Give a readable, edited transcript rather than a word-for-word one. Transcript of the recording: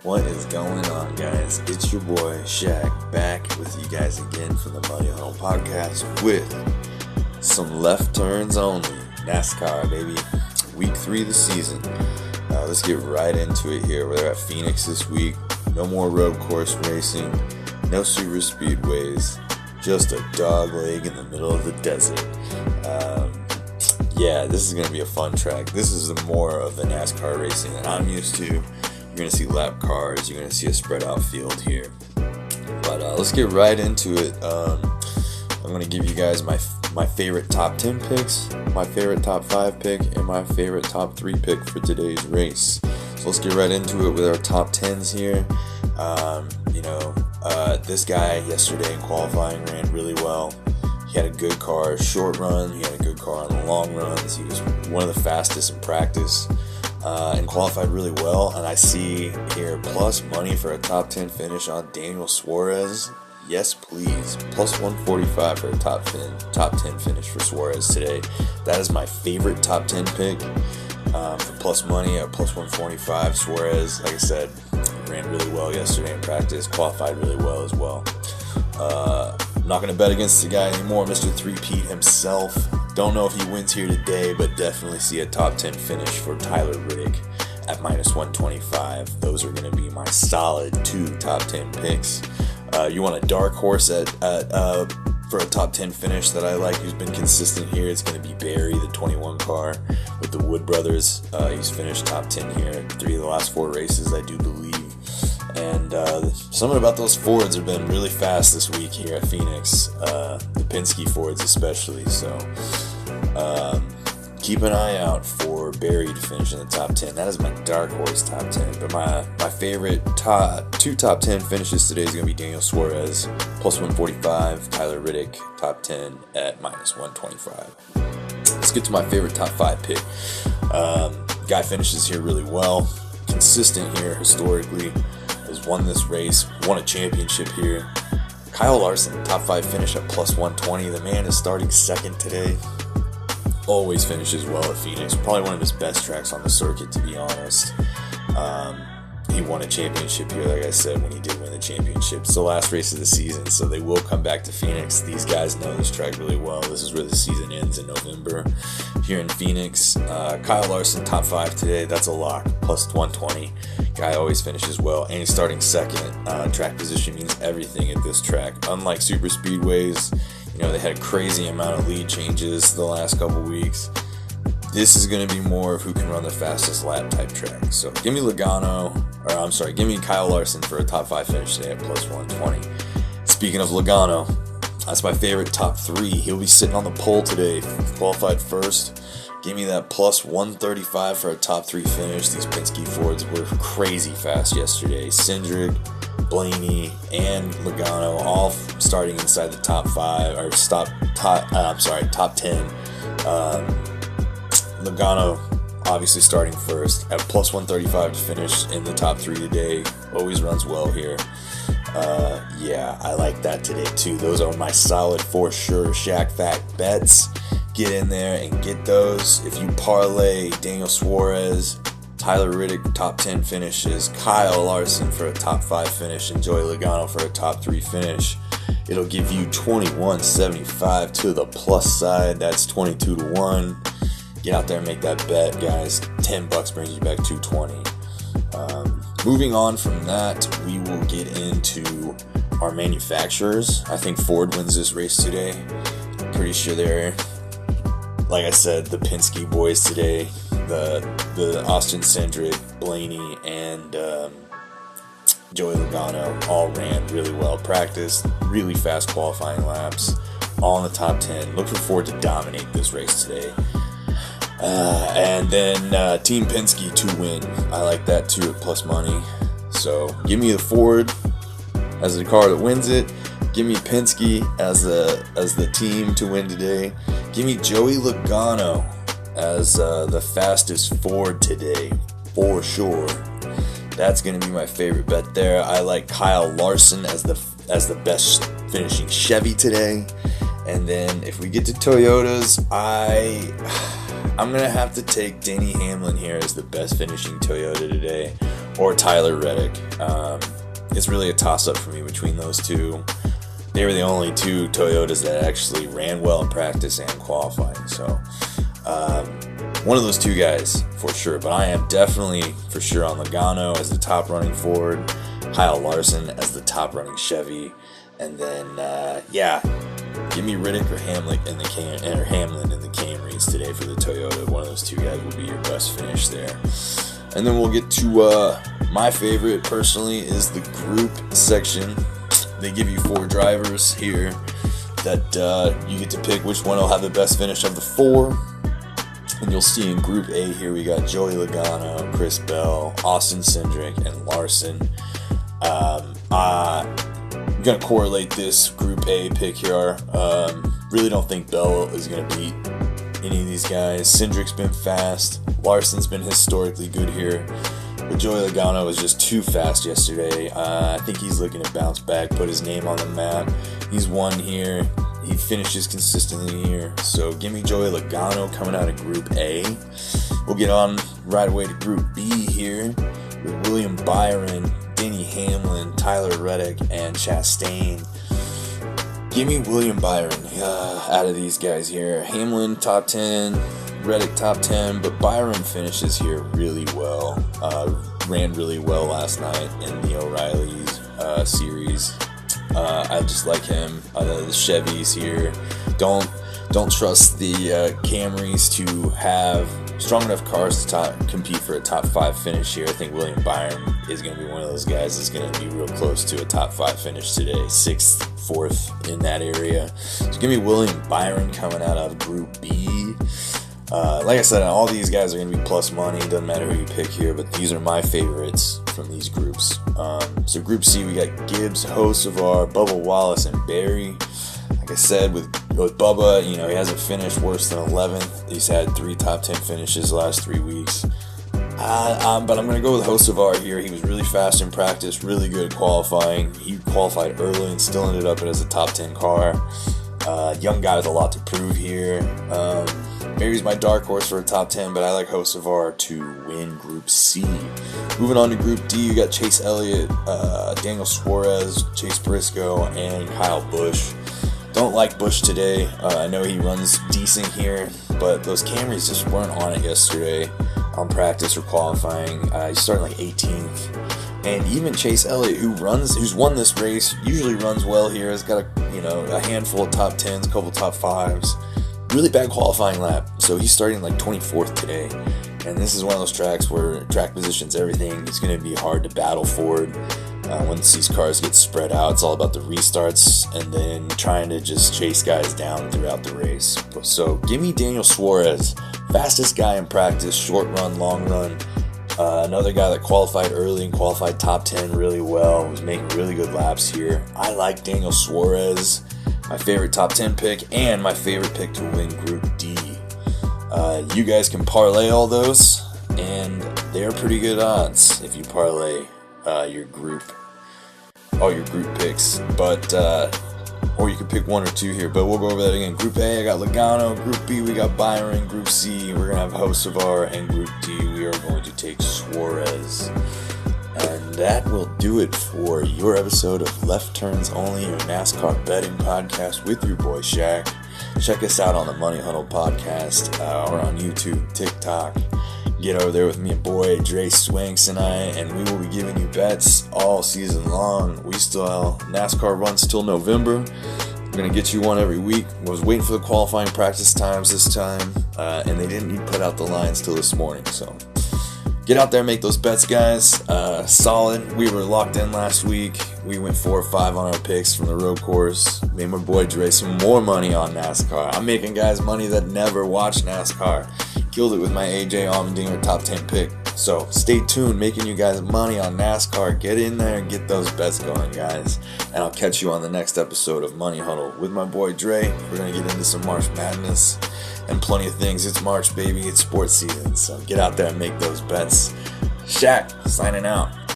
What is going on, guys? It's your boy Shaq back with you guys again for the Huddle podcast with some left turns only. NASCAR, baby. Week 3 of the season. Let's get right into it here. We're at Phoenix this week. No more road course racing. No super speedways. Just a dog leg in the middle of the desert. This is going to be a fun track. This is more of the NASCAR racing that I'm used to. You're going to see lap cars. You're going to see a spread out field here. But let's get right into it. I'm going to give you guys my favorite top 10 picks, my favorite top 5 pick, and my favorite top 3 pick for today's race. So let's get right into it with our top 10s here. This guy yesterday in qualifying ran really well. He had a good car, short run. He had a good car on the long runs. He was one of the fastest in practice and qualified really well. And I see here plus money for a top 10 finish on Daniel Suarez. Yes, please. Plus 145 for a top 10 finish for Suarez today. That is my favorite top 10 pick for plus money at plus 145. Suarez, like I said, ran really well yesterday in practice. Qualified really well as well. I'm not going to bet against the guy anymore, Mr. 3-Pete himself. Don't know if he wins here today, but definitely see a top 10 finish for Tyler Riddick at minus 125. Those are going to be my solid 2 top 10 picks. You want a dark horse for a top 10 finish that I like, who's been consistent here. It's going to be Barry, the 21 car with the Wood brothers. He's finished top 10 here in 3 of the last 4 races, I do believe. And something about those Fords have been really fast this week here at Phoenix. The Penske Fords especially. So keep an eye out for Barry to finish in the top 10. That is my dark horse top 10. But my favorite 2 top 10 finishes today is going to be Daniel Suarez, plus 145. Tyler Riddick, top 10 at minus 125. Let's get to my favorite top 5 pick. Guy finishes here really well. Consistent here historically. Has won this race, won a championship here. Kyle Larson, top 5 finish at plus 120. The man is starting second today. Always finishes well at Phoenix. Probably one of his best tracks on the circuit, to be honest. He won a championship here, like I said, when he did win the championship. It's the last race of the season, so they will come back to Phoenix. These guys know this track really well. This is where the season ends in November here in Phoenix. Kyle Larson, top 5 today. That's a lock, plus 120. Guy always finishes well, and he's starting second. Track position means everything at this track. Unlike super speedways, they had a crazy amount of lead changes the last couple weeks. This is going to be more of who can run the fastest lap type track. So give me give me Kyle Larson for a top 5 finish today at plus 120. Speaking of Logano, that's my favorite top 3. He'll be sitting on the pole today, qualified first. Give me that plus 135 for a top 3 finish. These Penske Fords were crazy fast yesterday. Cindric, Blaney, and Logano all starting inside the top 5 or top 10. Logano obviously starting first at plus 135 to finish in the top 3 today. Always runs well here. I like that today too. Those are my solid for sure Shaq Fact bets. Get in there and get those. If you parlay Daniel Suarez, Tyler Riddick top 10 finishes, Kyle Larson for a top 5 finish, and Joey Logano for a top 3 finish, it'll give you 21.75 to the plus side. That's 22 to 1. Get out there and make that bet, guys. $10 brings you back $220. Moving on from that, we will get into our manufacturers. I think Ford wins this race today. Pretty sure they're, like I said, the Penske boys today. The Austin Cindric, Blaney, and Joey Logano all ran really well. Practiced, really fast qualifying laps, all in the top 10. Look for Ford to dominate this race today. And then Team Penske to win. I like that too at plus money. So give me the Ford as the car that wins it. Give me Penske as the team to win today. Give me Joey Logano as the fastest Ford today, for sure. That's going to be my favorite bet there. I like Kyle Larson as the best finishing Chevy today. And then if we get to Toyotas, I'm going to have to take Denny Hamlin here as the best finishing Toyota today. or Tyler Reddick. It's really a toss-up for me between those two. They were the only two Toyotas that actually ran well in practice and qualifying. So one of those two guys for sure. But I am definitely for sure on Logano as the top running Ford, Kyle Larson as the top running Chevy, and then give me Riddick or Hamlin in the Camrys today for the Toyota. One of those two guys will be your best finish there. And then we'll get to my favorite personally is the group section. They give you 4 drivers here that you get to pick which one will have the best finish of the 4. And you'll see in Group A here we got Joey Logano, Chris Bell, Austin Cindric, and Larson. I'm going to correlate this Group A pick here. Really don't think Bell is going to beat any of these guys. Cindric's been fast. Larson's been historically good here. But Joey Logano was just too fast yesterday. I think he's looking to bounce back, put his name on the map. He's won here. He finishes consistently here. So give me Joey Logano coming out of Group A. We'll get on right away to Group B here with William Byron, Denny Hamlin, Tyler Reddick, and Chastain. Give me William Byron out of these guys here. Hamlin top 10, Reddick top 10, but Byron finishes here really well. Ran really well last night in the O'Reilly's series. I just like him. The Chevys here. Don't trust the Camrys to have strong enough cars to compete for a top 5 finish here. I think William Byron is going to be one of those guys that's going to be real close to a top 5 finish today. 6th, 4th in that area. So give me William Byron coming out of Group B. Like I said, all these guys are going to be plus money. Doesn't matter who you pick here, but these are my favorites from these groups. So Group C, we got Gibbs, Hocevar, Bubba Wallace, and Barry. Like I said, with Bubba, he hasn't finished worse than 11th. He's had 3 top 10 finishes the last 3 weeks. But I'm going to go with Hocevar here. He was really fast in practice, really good at qualifying. He qualified early and still ended up as a top 10 car. Young guy with a lot to prove here. Barry's my dark horse for a top 10, but I like Hocevar to win Group C. Moving on to Group D, you got Chase Elliott, Daniel Suarez, Chase Briscoe, and Kyle Busch. Don't like Busch today. I know he runs decent here, but those Camrys just weren't on it yesterday on practice or qualifying. He's starting like 18th. And even Chase Elliott, who's won this race, usually runs well here. Has got a handful of top 10s, a couple top 5s. Really bad qualifying lap, so he's starting like 24th today. And this is one of those tracks where track position's everything. It's going to be hard to battle forward. Once these cars get spread out, it's all about the restarts and then trying to just chase guys down throughout the race. So give me Daniel Suarez, fastest guy in practice, short run, long run. Another guy that qualified early and qualified top 10 really well, was making really good laps here. I like Daniel Suarez, my favorite top 10 pick and my favorite pick to win Group D. You guys can parlay all those, and they're pretty good odds if you parlay your group picks, but or you could pick 1 or 2 here, but we'll go over that again. Group A, I got Logano. Group B, we got Byron. Group C, we're gonna have Hocevar, and Group D, we are going to take Suarez. And that will do it for your episode of Left Turns Only, your NASCAR betting podcast with your boy Shaq. Check us out on the Money Huddle podcast, or on YouTube, TikTok. Get over there with me and boy Dre Swanks and I, and we will be giving you bets all season long. We still NASCAR runs till November. We're gonna get you one every week. I was waiting for the qualifying practice times this time, and they didn't even put out the lines till this morning. So get out there and make those bets, guys. Solid. We were locked in last week. We went 4 or 5 on our picks from the road course. Made my boy Dre some more money on NASCAR. I'm making guys money that never watch NASCAR. Killed it with my AJ Allmendinger top 10 pick. So stay tuned, making you guys money on NASCAR. Get in there and get those bets going, guys. And I'll catch you on the next episode of Money Huddle with my boy Dre. We're going to get into some March Madness and plenty of things. It's March, baby. It's sports season. So get out there and make those bets. Shaq, signing out.